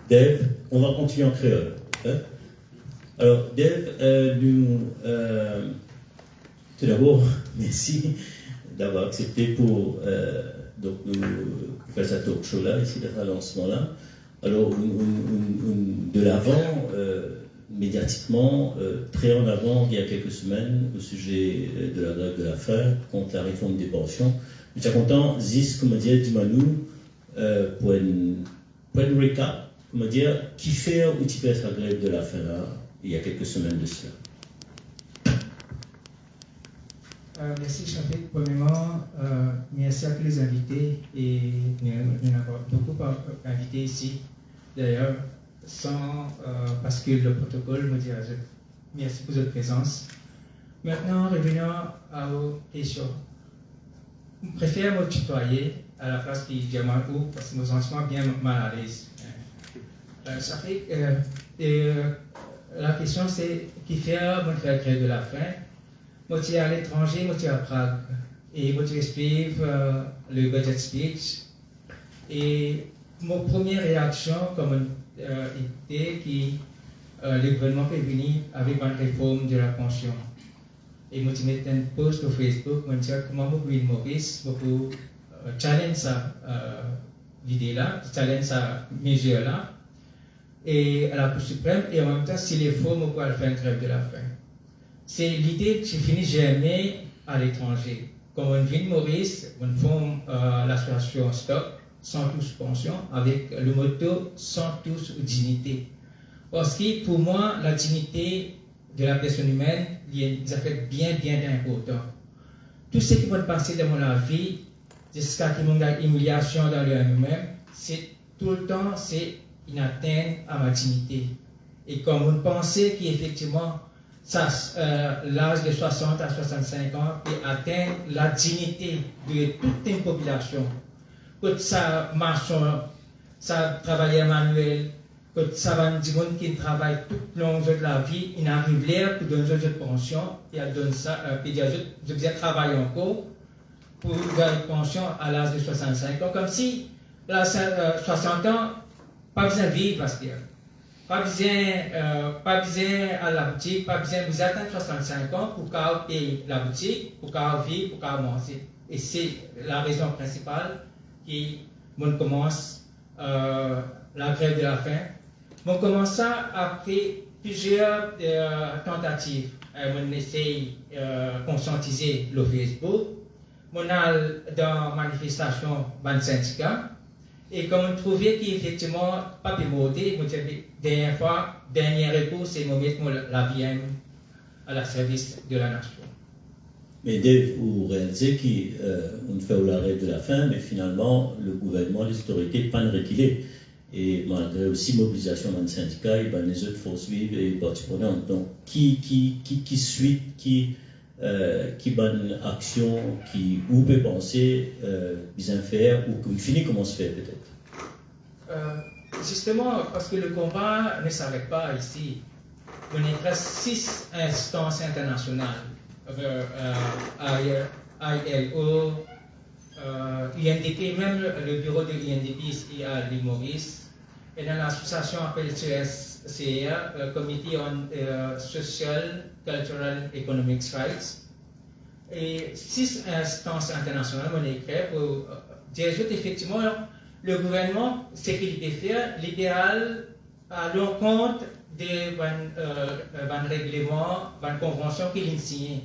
Dave, on va continuer en créole. Hein? Alors, Dave, tout d'abord, merci d'avoir accepté pour donc, nous faire ce talk show là, ici, à lancement là. Alors, de l'avant, médiatiquement, très en avant, il y a quelques semaines, au sujet de la grève de la faim contre la réforme des pensions. Je suis content, Ziz, comment dire, dis-moi-nous, pour une recap, comment dire, qui fait ou qui fait la grève de la faim là, il y a quelques semaines de cela. Merci Chafik. Premièrement, merci à tous les invités et nous avons beaucoup invités ici. D'ailleurs, parce que le protocole me dit merci pour votre présence. Maintenant, revenons à vos questions. Je préfère me tutoyer à la place qui dit mal ou parce que nous sommes bien mal à l'aise. Chafik, la question c'est qui fait mon frère grève de la faim? Moi, je suis à l'étranger, moi, je suis à Prague. Et moi, je explique le budget speech. Et mon première réaction, comme était que le gouvernement est venu avec une réforme de la pension. Et moi, je mets un post sur Facebook, je me dis comment moi, Will Maurice, pour challenge sa vidéo-là, challenge sa mesure-là, et à la Cour suprême, et en même temps, s'il est faux, moi, pour faire une grève de la faim. C'est l'idée que je finis jamais à l'étranger. Comme on vient de Maurice, on forme l'association Stop, sans tous pension, avec le motto sans tous dignité. Parce que pour moi, la dignité de la personne humaine, ça fait bien important. Tout ce qui va passer dans la vie, jusqu'à ce qu'il y ait une humiliation dans lui-même, c'est tout le temps, c'est une atteinte à ma dignité. Et comme on pensait qu'effectivement, l'âge de 60 à 65 ans et atteindre la dignité de toute une population. Que ça marche, ça travailleur manuel, que ça va dire qui travaille tout le long de la vie, il arrive là pour donner une pension, et il donne ça, puis je viens travailler encore pour gagner une pension à l'âge de 65 ans, comme si là, 60 ans, pas besoin de vivre parce que pas besoin à la boutique, pas besoin de attendre 65 ans pour payer la boutique, pour vivre, pour manger. Et c'est la raison principale qui commence la grève de la faim. On commence ça après plusieurs tentatives. On essaye de conscientiser le Facebook. On a dans la manifestation dans le syndicat. Et comme on trouvait qu'effectivement, pas de modé, dernier recours, c'est de mettre la vie à la service de la nation. Mais Dave, vous réalisez qu'on fait l'arrêt de la faim, mais finalement, le gouvernement, les autorités, pas reculer. Et malgré aussi mobilisation dans le syndicat, et ben, les autres forces vives et parties prenantes. Donc, qui suit, qui bonne action, où peut penser, bien faire, ou qu'on finit comment se faire peut-être? Justement, parce que le combat ne s'arrête pas ici. On est presque 6 instances internationales. ILO, UNDP, même le bureau de l'UNDP ici à l'île Maurice. Et dans l'association appelée CSCA, Committee on Social, Cultural, Economic Rights. Et 6 instances internationales on écrit pour dire effectivement le gouvernement, ce qu'il peut faire, l'idéal à l'encontre des règlements, des conventions qu'il a signées.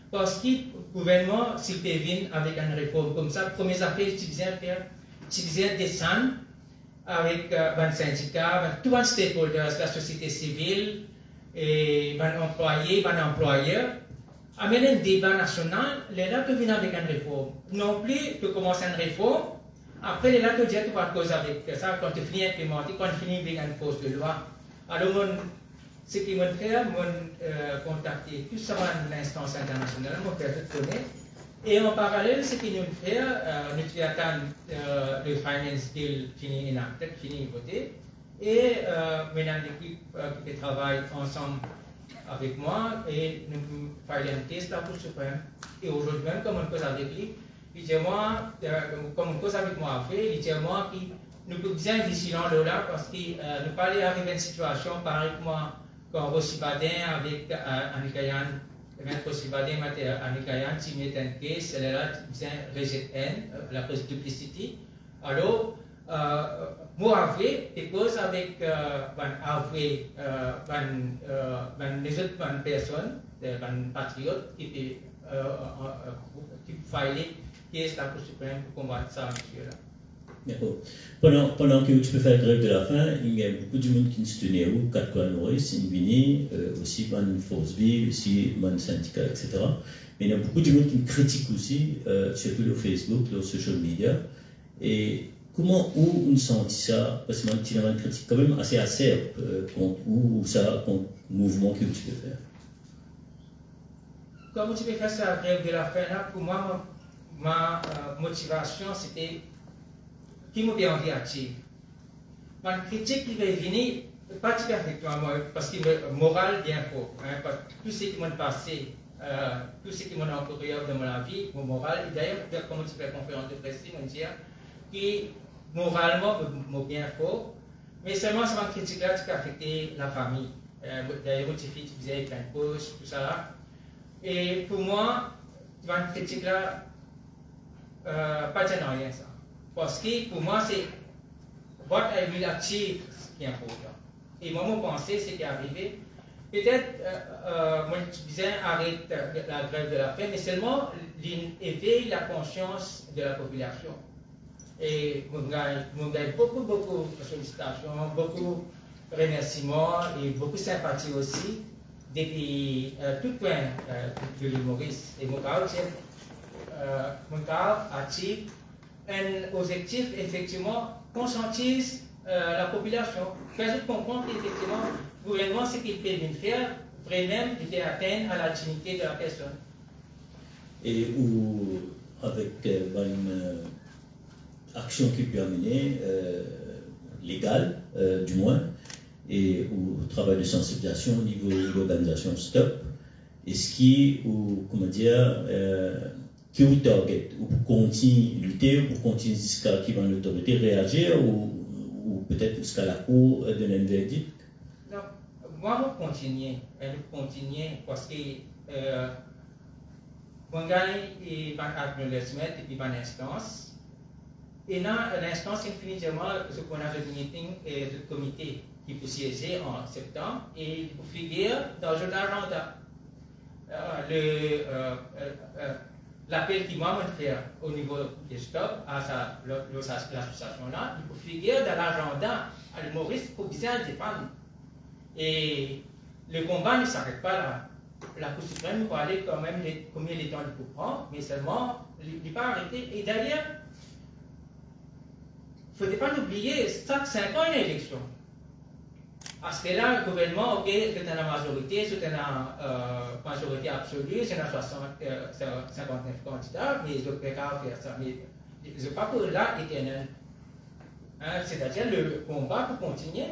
Parce que le gouvernement, s'il peut venir avec une réforme comme ça, première affaire, il faisait descendre avec les syndicats, tous les stakeholders, la société civile, et les employés, les employeurs, amener un débat national, les là, tu viens avec une réforme. Non plus, tu commences une réforme, après, les là, tu dis, tu vas cause avec ça, quand tu finis d'implémenter, quand tu finis avec une force de loi. Alors, ce qui m'a fait, contacter tout ça dans l'instance internationale, mon père te connaît. Et en parallèle, ce qui nous fait, nous attendons le finance deal fini enacté, fini voté. Et maintenant, l'équipe qui travaille ensemble avec moi, et nous faisons un test là pour le suprême. Et aujourd'hui même, comme on cause avec lui, il dit moi, comme on cause avec moi après, il dit moi qui nous sommes bien vigilants là parce que nous pas aller arriver à une situation pareille quand Rossi Badin avec Anikayan, même Rossi Badin avec Anikayan, qui met un case, c'est là bien rejet N, la cause duplicité. Alors, moi avoué, et cause avec avoué, les autres personnes, les patriotes qui filer qui est la Cour suprême pour combattre ça, monsieur là. D'accord. Pendant que tu peux faire grève de la faim, il y a beaucoup de monde qui se tenait où, quatre coins Maurice, Invini, aussi Man Force Vie, aussi Man Syndicat, etc. Mais il y a beaucoup de monde qui me critique aussi, surtout le Facebook, le social media. Et comment on sent ça? Parce que tu as une critique quand même assez acerbe contre le mouvement que tu peux faire. Comment tu peux faire ça, la grève de la faim là? Pour moi, ma motivation, c'était qui m'a bien envie active. Ma critique qui va venir, pas tout à fait parce que le moral bien faux. Hein, tout ce qui m'a passé, tout ce qui m'a encouragé dans ma vie, mon moral, et d'ailleurs, comment tu fais la conférence de presse, on dit que moralement, m'a bien faux, mais seulement cette critique-là qui a affecté la famille. D'ailleurs, tu faisais plein de causes, tout ça. Et pour moi, ma critique-là, pas de rien ça. Parce que pour moi, c'est what I will achieve qui est important. Et moi, mon pensée, c'est qui est arrivé. Peut-être, moi, je disais, arrête la grève de la faim, mais seulement éveiller la conscience de la population. Et mon gars, beaucoup de sollicitations, beaucoup de remerciements et beaucoup de sympathie aussi depuis tout point de l'humoriste. Et mon gars, actif un objectif, effectivement, conscientise la population. Faire comprendre qu'effectivement, le gouvernement, ce qu'il peut bien faire, vraiment, il peut atteindre à la dignité de la personne. Et ou avec une action qui peut amener, légale, du moins, et au travail de sensibilisation au niveau de l'organisation STOP, et ce qui, ou comment dire, qui vous target, ou pour continuer à lutter, ou pour continuer jusqu'à qui va l'autorité réagir, ou peut-être jusqu'à la cour donner un verdict? Non, moi, je continue parce que mon gars est un acknowledgement et puis une instance. Et dans l'instance, infinitement, ce qu'on a le meeting et le comité qui peut siéger en septembre et pour figurer dans un agenda. L'appel qui m'a fait au niveau des STOP à l'association-là, il faut figurer dans l'agenda à l'humoriste pour bien défendre. Et le combat ne s'arrête pas là. La Cour suprême va aller quand même combien de temps il faut prendre, mais seulement il n'est pas arrêté. Et d'ailleurs, il ne faut pas l'oublier, chaque 5 ans, il y a une élection. Parce que là, le gouvernement, ok, c'est une majorité, c'est une majorité absolue, c'est 59 candidats, mais ils ne peuvent pas faire ça. Mais ils n'ont pas pour là éternel. Hein, c'est-à-dire le combat peut continuer.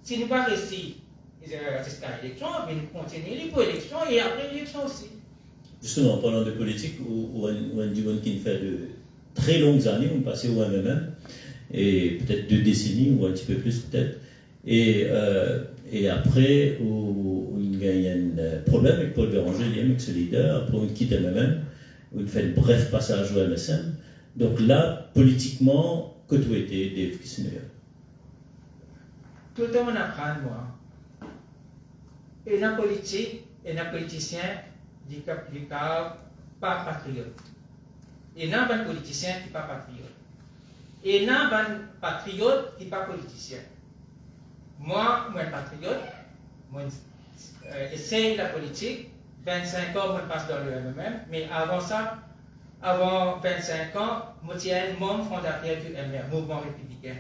Si nous pas réussi jusqu'à l'élection, nous continuer pour l'élection et après l'élection aussi. Justement, en parlant de politique, où on qui fait de très longues années, on passait au MMM, et peut-être 2 décennies, ou un petit peu plus peut-être. Et après, il y a un problème avec Paul Béranger, avec ce leader, après on quitte MMM, on fait un bref passage au MSM. Donc là, politiquement, que tu étais, Dave Kissner? Tout le monde apprend, moi. Et dans la politique, et dans les politiciens, du pas patriote. Et dans les politiciens qui ne sont pas patriotes. Et dans les patriotes qui ne sont pas politiciens. Moi, je suis patriote, j'essaie la politique, 25 ans, je passe dans le MMM, mais avant ça, avant 25 ans, je suis un membre fondateur du MR, Mouvement républicain.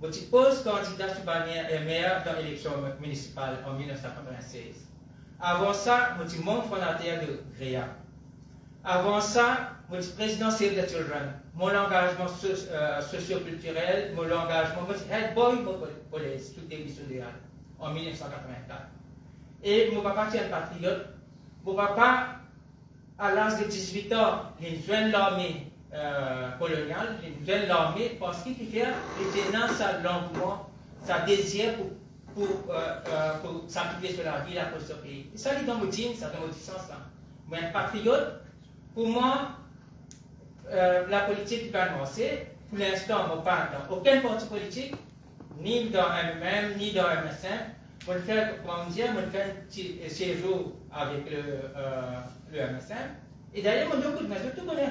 Je suis post-candidat sur MR dans l'élection municipale en 1996. Avant ça, je suis membre fondateur de GREA. Avant ça, je suis président Save the Children. Mon engagement socio-culturel, mon engagement, je suis head boy pour les students en 1984. Et mon papa est un patriote. Mon papa, à l'âge de 18 ans, il joint l'armée coloniale, de l'armée, parce qu'il fait était dans sa l'engouement, sa désir pour s'appliquer sur la vie, la cause de ce pays. Et ça, dans mon dit, ça dans mon sens là. Moi, un patriote, pour moi, la politique va avancer. Pour l'instant, je ne parle dans aucun parti politique, ni dans MMM, ni dans MSN. Je vais faire, comment dire, je vais faire un petit séjour avec le MSN. Et d'ailleurs, je donne coup de main, je tout connais.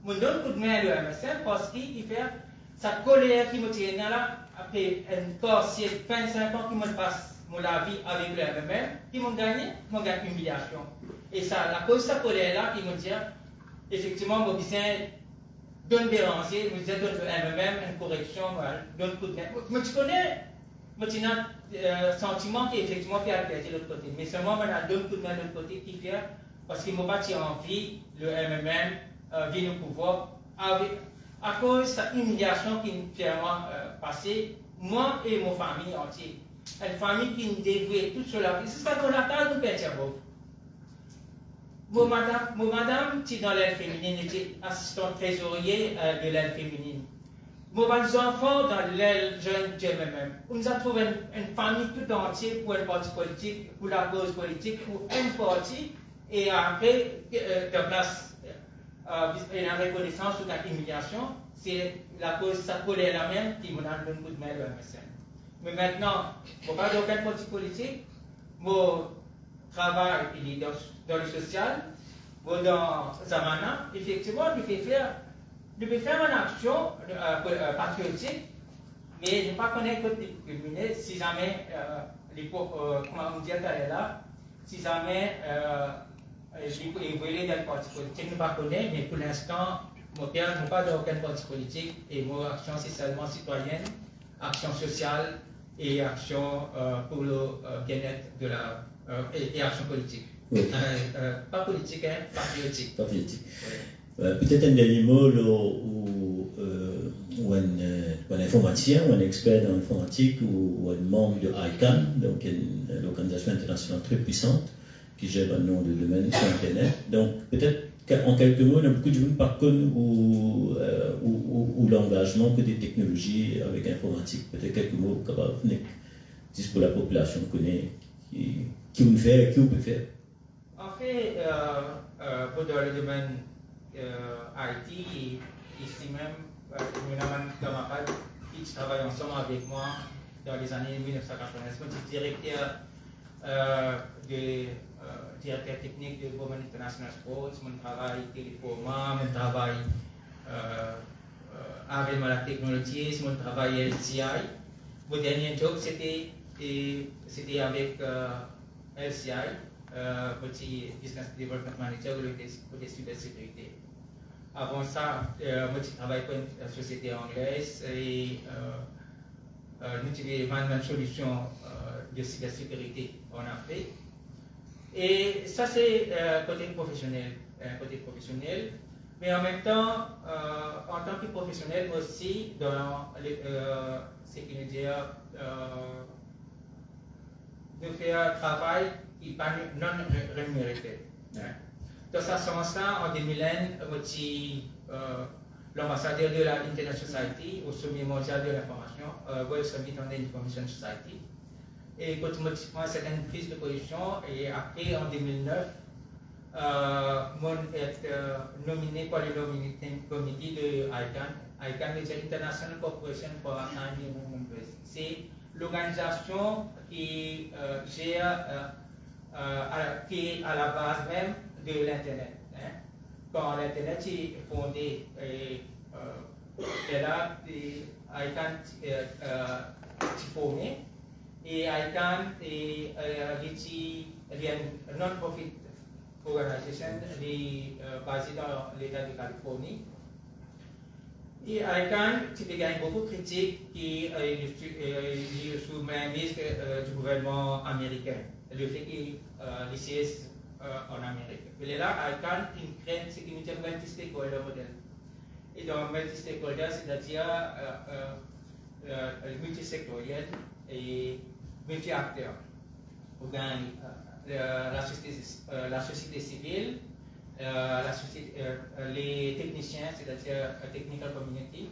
Je donne coup de main le MSN parce qu'il fait sa colère qui me tient là, après encore 25 ans qui me passe mon vie avec le MMM, qui m'ont gagné, m'ont gagné humiliation. Et ça, la cause de sa colère là, qui me dit, effectivement, je besoin donne déranger, je disais donne le MMM, une correction, donne coup de main. Mais tu connais, j'ai un sentiment qui effectivement fait apaiser de l'autre côté. Mais seulement, je donne coup de main de l'autre côté qui fait, parce qu'il m'a pas envie, le MMM vient au pouvoir, à cause de cette humiliation qui me fait passer, moi et mon famille entière. Une famille qui me dévouait toute sur la vie. C'est ça qu'on attend de Père Mon madame, qui dans l'aile féminine, était assistante trésorier de l'aile féminine. Mon enfants dans l'aile jeune du MMM. On nous a trouvé une famille tout entière pour un parti politique, pour la cause politique, pour un parti, et après, de place, une reconnaissance ou une humiliation, c'est la cause, ça collait la même qui m'a donné un coup de main au MSN. Mais maintenant, je ne parle d'aucun parti politique, mon travail il est dans le social, dans Zamana, effectivement, je vais faire une action patriotique, mais je ne pas connaître que si jamais, comment on dit là, si jamais il voulait dans le parti politique, je ne pas connaître, mais pour l'instant, mon père n'a pas d'aucun parti politique, et mon action c'est seulement citoyenne, action sociale et action pour le bien-être de la et action politique. Oui. Pas politique, hein, patriotique. Patriotique. Oui. Peut-être un dernier mot ou un informaticien ou un expert dans l'informatique ou un membre de ICANN, donc une organisation internationale très puissante qui gère un nom de domaine sur Internet. Donc peut-être en quelques mots, il y a beaucoup de gens par contre ou l'engagement que des technologies avec l'informatique. Peut-être quelques mots capables de dire pour la population connaît qui vous fait et qui vous peut faire. En fait, dans le domaine IT, ici même, nous avons un camarade qui travaille ensemble avec moi dans les années 1990. Je suis directeur directeur technique de Women International Sports, mon travail Téléforma, mon travail avec la technologie, mon travail LCI. Mon dernier job c'était avec LCI, petit Business Development Manager pour des cybersécurité. Avant ça, moi je travaille pour une société anglaise et nous avons une solution de cybersécurité en Afrique. Et ça, c'est côté professionnel. Mais en même temps, en tant que professionnel, moi aussi, dans ce qui veut dire de faire un travail qui n'est pas non rémunéré. Dans ce sens-là, en 2001, je suis l'ambassadeur de la Internet Society au sommet mondial de l'information, World Summit on the Information Society. Et automatiquement, c'est une prise de position. Et après, en 2009, je suis nominé par le comité de ICANN. ICANN est International Corporation for Anti Human Waste. C'est l'organisation qui gère, qui est à la base même de l'Internet. Quand l'Internet est fondé, et là, ICANN est formé. Et ICANN est une non-profit organisation basée dans l'État de Californie. Et ICANN gagne beaucoup de critiques qui est sous mainmise du gouvernement américain. Le fait qu'il siège en Amérique. Mais là, ICANN crée ce qui nous dit multi-stakeholder model. Et dans multi-stakeholder, c'est-à-dire multisectoriel et multi-acteurs. La société civile, les techniciens, c'est-à-dire Technical Community,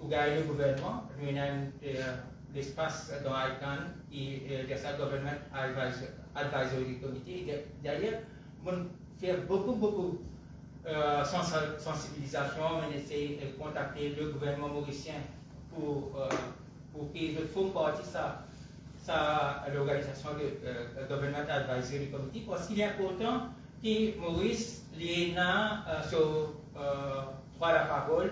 ou le gouvernement, nous avons l'espace dans ICANN qui est le Government Advisory Committee. D'ailleurs, on fait beaucoup sensibilisation, on essaie de contacter le gouvernement mauricien pour qu'ils font partie de l'organisation de Government Advisory Committee, parce qu'il est important que Maurice ait sur la parole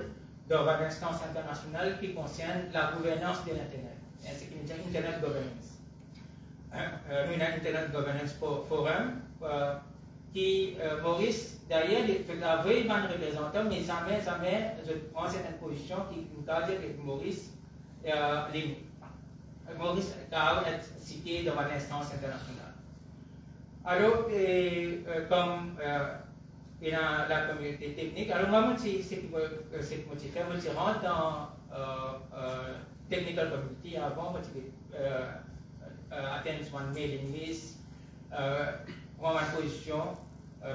dans une instance internationale qui concerne la gouvernance de l'Internet, ce qui veut dire Internet Governance. Nous avons un Internet Governance Forum qui, Maurice, d'ailleurs, il fait avoir un représentant, mais jamais, je prends certaines positions qui nous disent que Maurice est cité dans une instance internationale. Alors, comme il y a la communauté technique, alors moi, c'est ce que je fais, je rentre dans Technical Community avant, je attends une mailing list, prendre une position,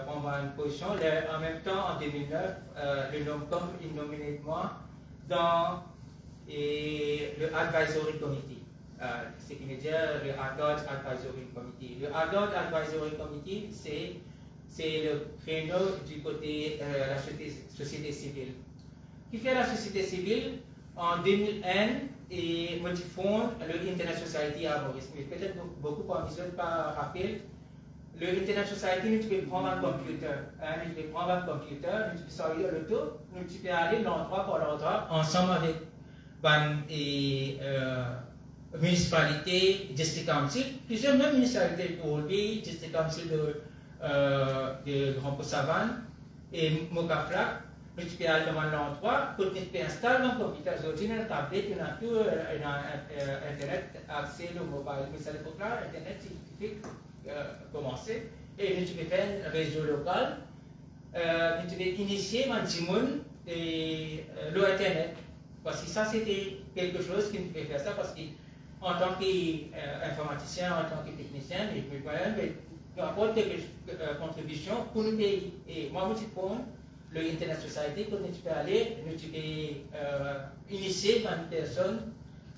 en même temps, en 2009, le NOMCOM, il nominé moi dans le Advisory Committee. Ce qui veut dire le ADOT Advisory Committee. Le ADOT Advisory Committee, c'est le créneau du côté de la société civile. Qui fait la société civile en 2001 et fond le Internet Society à Maurice. Mais peut-être beaucoup parmi eux ne pas rappeler. Le Internet Society, nous pouvons prendre un computer. Nous pouvons prendre un computer, nous pouvons sortir l'auto, nous pouvons aller l'endroit par l'endroit ensemble avec municipalité, district council, plusieurs même municipalités pour lui, district council de Grand Pont-Savane et Mocaflac, nous pouvons aller dans l'endroit pour nous installer un computer. Aujourd'hui, une tablette, on a tout Internet, accès au mobile. Mais à l'époque-là, Internet scientifique commencer et nous pouvons faire un réseau local. Nous pouvons initier un petit monde et l'Internet. Parce que ça, c'était quelque chose qui nous pouvait faire ça, parce qu'en tant qu'informaticien, en tant que technicien, nous apportons quelques contributions pour nous pays. Et moi, je prends le Internet Society, quand nous pouvons aller, nous pouvons initier une personne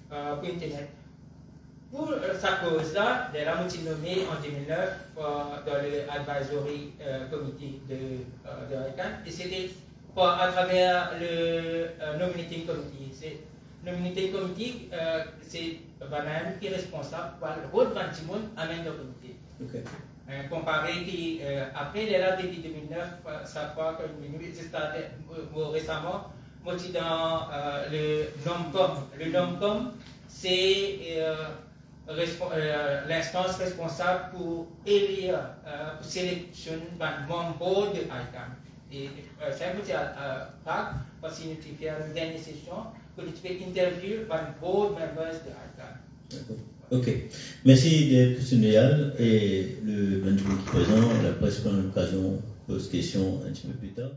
pour Internet. Pour sa cause-là, nous avons nommé en 2009 dans le Advisory Committee de ICANN, et c'était à travers le Nominating Committee. Le Nominating Committee, c'est Banane qui est responsable pour le rôle de Bantimon à même le comité. Okay. Comparé après là, depuis 2009, ça fait que nous avons récemment, moi je suis dans le NOMCOM. Le NOMCOM, c'est l'instance responsable pour élire, pour sélectionner un membre de ICANN. Et c'est un petit Prague, parce qu'il nous fait une dernière session, pour nous faire interview par board members de ICANN. Ok. Merci des questions et le management présent, la presse prend l'occasion de poser question un petit peu plus tard.